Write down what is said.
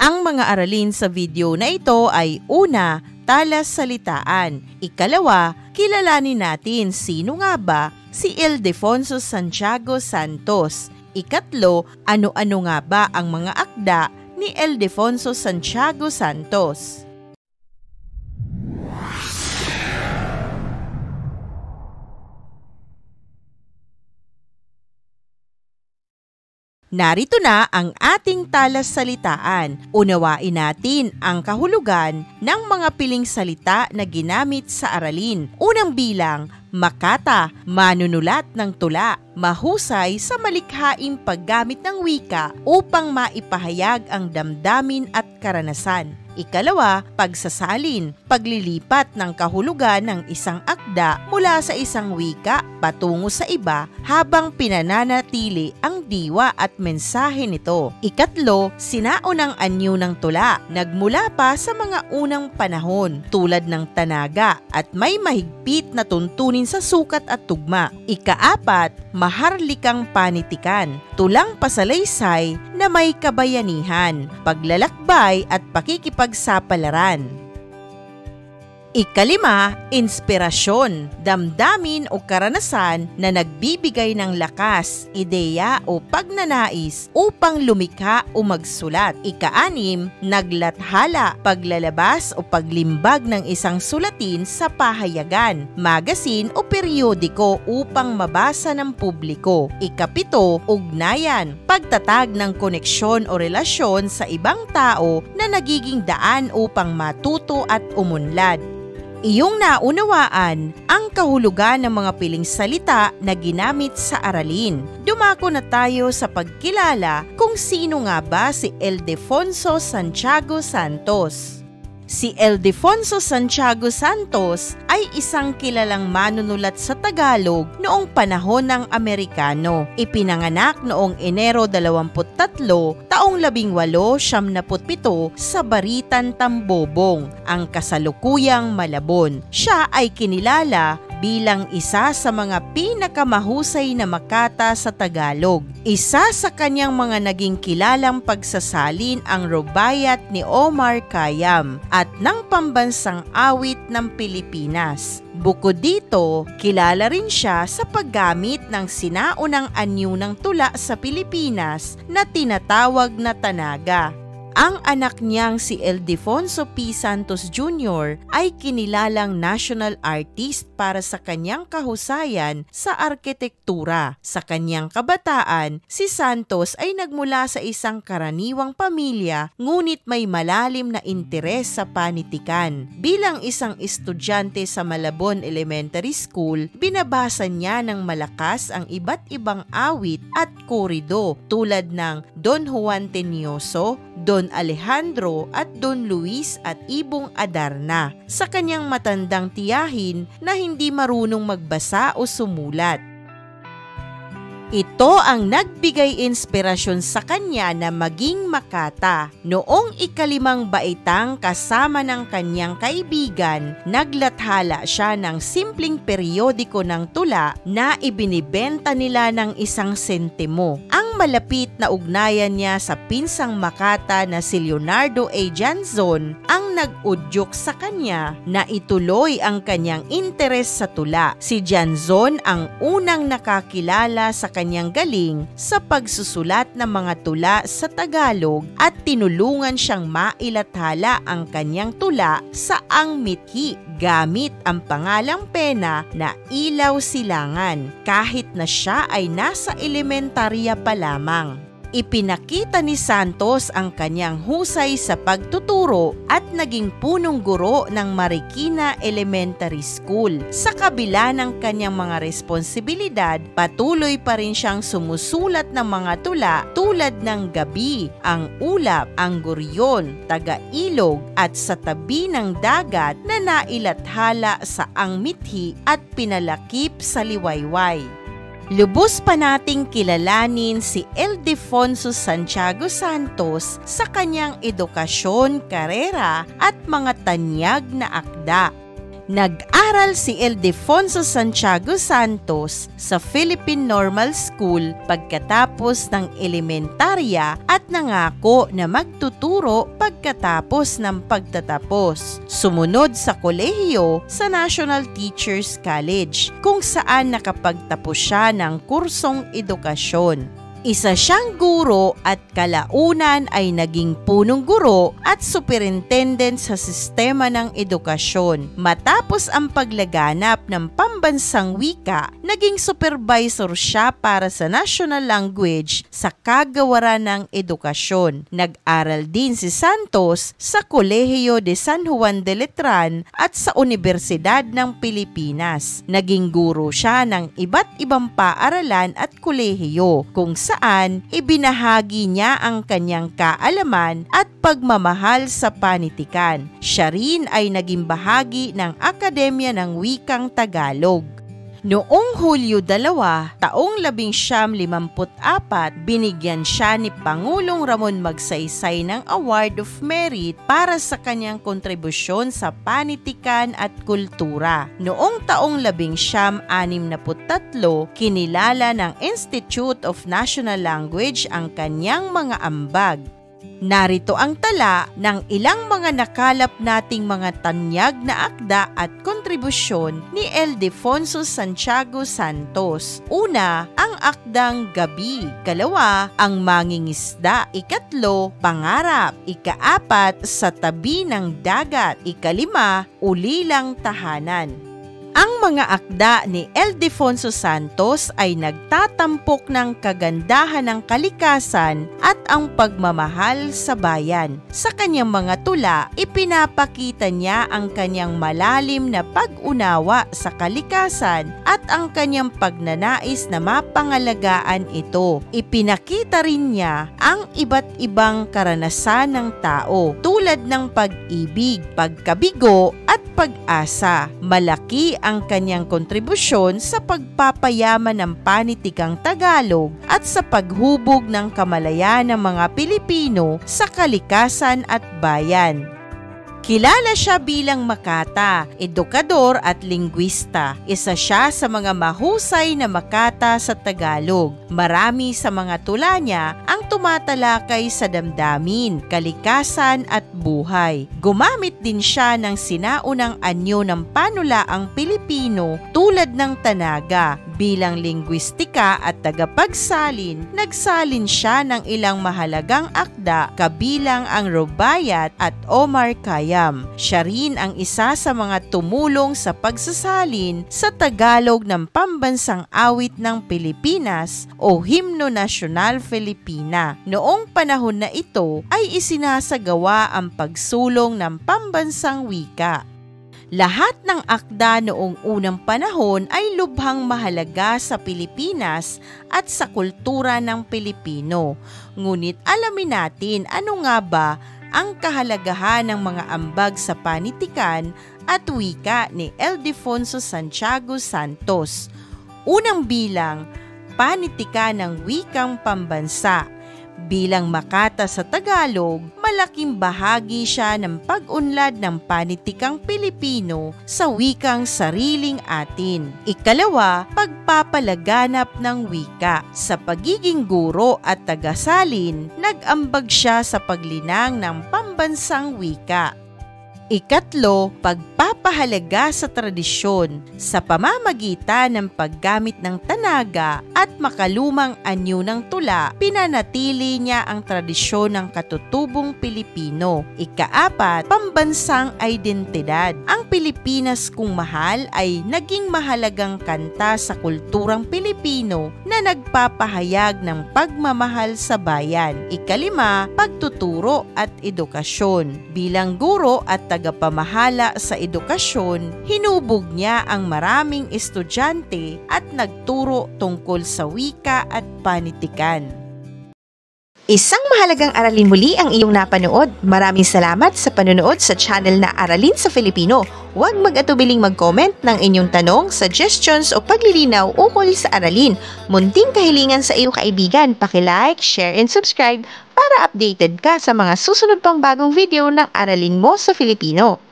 Ang mga aralin sa video na ito ay una, talassalitaan. Ikalawa, kilalanin natin sino nga ba si Ildefonso Santiago Santos. Ikatlo, ano-ano nga ba ang mga akda ni Ildefonso Santiago Santos. Narito na ang ating talassalitaan. Unawain natin ang kahulugan ng mga piling salita na ginamit sa aralin. Unang bilang, makata, manunulat ng tula, mahusay sa malikhaing paggamit ng wika upang maipahayag ang damdamin at karanasan. Ikalawa, pagsasalin, paglilipat ng kahulugan ng isang akda mula sa isang wika patungo sa iba habang pinananatili ang diwa at mensahe nito. Ikatlo, sinaunang anyo ng tula, nagmula pa sa mga unang panahon tulad ng tanaga at may mahigpit na tuntunin sa sukat at tugma. Ikaapat, maharlikang panitikan, tulang pasalaysay na may kabayanihan, paglalakbay at pakikipagsapalaran. Ikalima, inspirasyon, damdamin o karanasan na nagbibigay ng lakas, ideya o pagnanais upang lumikha o magsulat. Ikaanim, naglathala, paglalabas o paglimbag ng isang sulatin sa pahayagan, magasin o periodiko upang mabasa ng publiko. Ikapito, ugnayan, pagtatag ng koneksyon o relasyon sa ibang tao na nagiging daan upang matuto at umunlad. Iyong naunawaan ang kahulugan ng mga piling salita na ginamit sa aralin. Dumako na tayo sa pagkilala kung sino nga ba si Ildefonso Santiago Santos. Si Ildefonso Santiago Santos ay isang kilalang manunulat sa Tagalog noong panahon ng Amerikano. Ipinanganak noong Enero 23, taong 1877 sa Baritan, Tambobong, ang kasalukuyang Malabon. Siya ay kinilala bilang isa sa mga pinakamahusay na makata sa Tagalog. Isa sa kanyang mga naging kilalang pagsasalin ang Rubaiyat ni Omar Khayyam at ng pambansang awit ng Pilipinas. Bukod dito, kilala rin siya sa paggamit ng sinaunang anyo ng tula sa Pilipinas na tinatawag na tanaga. Ang anak niyang si Ildefonso P. Santos Jr. ay kinilalang national artist para sa kanyang kahusayan sa arkitektura. Sa kanyang kabataan, si Santos ay nagmula sa isang karaniwang pamilya ngunit may malalim na interes sa panitikan. Bilang isang estudyante sa Malabon Elementary School, binabasa niya ng malakas ang iba't ibang awit at korido tulad ng Don Juan Tenyoso, Don Alejandro at Don Luis at Ibong Adarna sa kanyang matandang tiyahin na hindi marunong magbasa o sumulat. Ito ang nagbigay inspirasyon sa kanya na maging makata. Noong ika-5 baitang kasama ng kanyang kaibigan, naglathala siya ng simpleng periodiko ng tula na ibinibenta nila ng 1 sentimo. Ang malapit na ugnayan niya sa pinsang makata na si Leonardo A. Janzon ang nag-udyok sa kanya na ituloy ang kanyang interes sa tula. Si Janzon ang unang nakakilala sa kanyang galing sa pagsusulat ng mga tula sa Tagalog at tinulungan siyang mailathala ang kanyang tula sa ang mithi gamit ang pangalang pena na Ilaw Silangan kahit na siya ay nasa elementarya pa lamang. Ipinakita ni Santos ang kanyang husay sa pagtuturo at naging punong guro ng Marikina Elementary School. Sa kabila ng kanyang mga responsibilidad, patuloy pa rin siyang sumusulat ng mga tula tulad ng Gabi, Ang Ulap, Ang Guryon, Taga-Ilog at Sa Tabi ng Dagat na nailathala sa Ang Mithi at pinalakip sa Liwayway. Lubos pa nating kilalanin si Ildefonso Santiago Santos sa kanyang edukasyon, karera at mga tanyag na akda. Nag-aral si Ildefonso Santiago Santos sa Philippine Normal School pagkatapos ng elementarya at nangako na magtuturo pagkatapos ng pagtatapos. Sumunod sa kolehiyo sa National Teachers College kung saan nakapagtapos siya ng kursong edukasyon. Isa siyang guro at kalaunan ay naging punong guro at superintendent sa sistema ng edukasyon. Matapos ang paglaganap ng pambansang wika, naging supervisor siya para sa national language sa Kagawaran ng Edukasyon. Nag-aral din si Santos sa Kolehiyo de San Juan de Letran at sa Universidad ng Pilipinas. Naging guro siya ng iba't ibang paaralan at kolehiyo kung saan ibinahagi niya ang kanyang kaalaman at pagmamahal sa panitikan. Siya rin ay naging bahagi ng Akademya ng Wikang Tagalog. Noong Hulyo 2, taong 1954, binigyan siya ni Pangulong Ramon Magsaysay ng Award of Merit para sa kanyang kontribusyon sa panitikan at kultura. Noong taong 1963, kinilala ng Institute of National Language ang kanyang mga ambag. Narito ang tala ng ilang mga nakalap nating mga tanyag na akda at kontribusyon ni Ildefonso Santiago Santos. Una, ang akdang Gabi. Ikalawa, ang Mangingisda. Ikatlo, Pangarap. Ikaapat, Sa Tabi ng Dagat. Ikalima, Ulilang Tahanan. Ang mga akda ni Ildefonso Santos ay nagtatampok ng kagandahan ng kalikasan at ang pagmamahal sa bayan. Sa kanyang mga tula, ipinapakita niya ang kanyang malalim na pag-unawa sa kalikasan at ang kanyang pagnanais na mapangalagaan ito. Ipinakita rin niya ang iba't ibang karanasan ng tao tulad ng pag-ibig, pagkabigo at pag-asa. Malaki ang kanyang kontribusyon sa pagpapayaman ng panitikang Tagalog at sa paghubog ng kamalayan ng mga Pilipino sa kalikasan at bayan. Kilala siya bilang makata, edukador at lingwista. Isa siya sa mga mahusay na makata sa Tagalog. Marami sa mga tula niya ang tumatalakay sa damdamin, kalikasan at buhay. Gumamit din siya ng sinaunang anyo ng panulaang Pilipino tulad ng tanaga. Bilang lingwistika at tagapagsalin, nagsalin siya ng ilang mahalagang akda kabilang ang Rubaiyat at Omar Khayyam. Siya rin ang isa sa mga tumulong sa pagsasalin sa Tagalog ng pambansang awit ng Pilipinas o Himno Nasyonal Filipina. Noong panahon na ito ay isinasagawa ang pagsulong ng pambansang wika. Lahat ng akda noong unang panahon ay lubhang mahalaga sa Pilipinas at sa kultura ng Pilipino. Ngunit alamin natin ano nga ba ang kahalagahan ng mga ambag sa panitikan at wika ni Ildefonso Santiago Santos. Unang bilang, panitikan ng wikang pambansa. Bilang makata sa Tagalog, malaking bahagi siya ng pag-unlad ng panitikang Pilipino sa wikang sariling atin. Ikalawa, pagpapalaganap ng wika. Sa pagiging guro at tagasalin, nag-ambag siya sa paglinang ng pambansang wika. Ikatlo, pagpapahalaga sa tradisyon sa pamamagitan ng paggamit ng tanaga at makalumang anyo ng tula, pinanatili niya ang tradisyon ng katutubong Pilipino. Ikaapat, pambansang identidad. Ang Pilipinas kung mahal ay naging mahalagang kanta sa kulturang Pilipino na nagpapahayag ng pagmamahal sa bayan. Ikalima, pagtuturo at edukasyon. Bilang guro at tagapamahala sa edukasyon, hinubog niya ang maraming estudyante at nagturo tungkol sa wika at panitikan. Isang mahalagang aralin muli ang iyong napanood. Maraming salamat sa panonood sa channel na Aralin sa Filipino. Huwag mag-atubiling mag-comment ng inyong tanong, suggestions o paglilinaw ukol sa aralin. Munting kahilingan sa iyong kaibigan, paki-like, share and subscribe para updated ka sa mga susunod pang bagong video ng Aralin mo sa Filipino.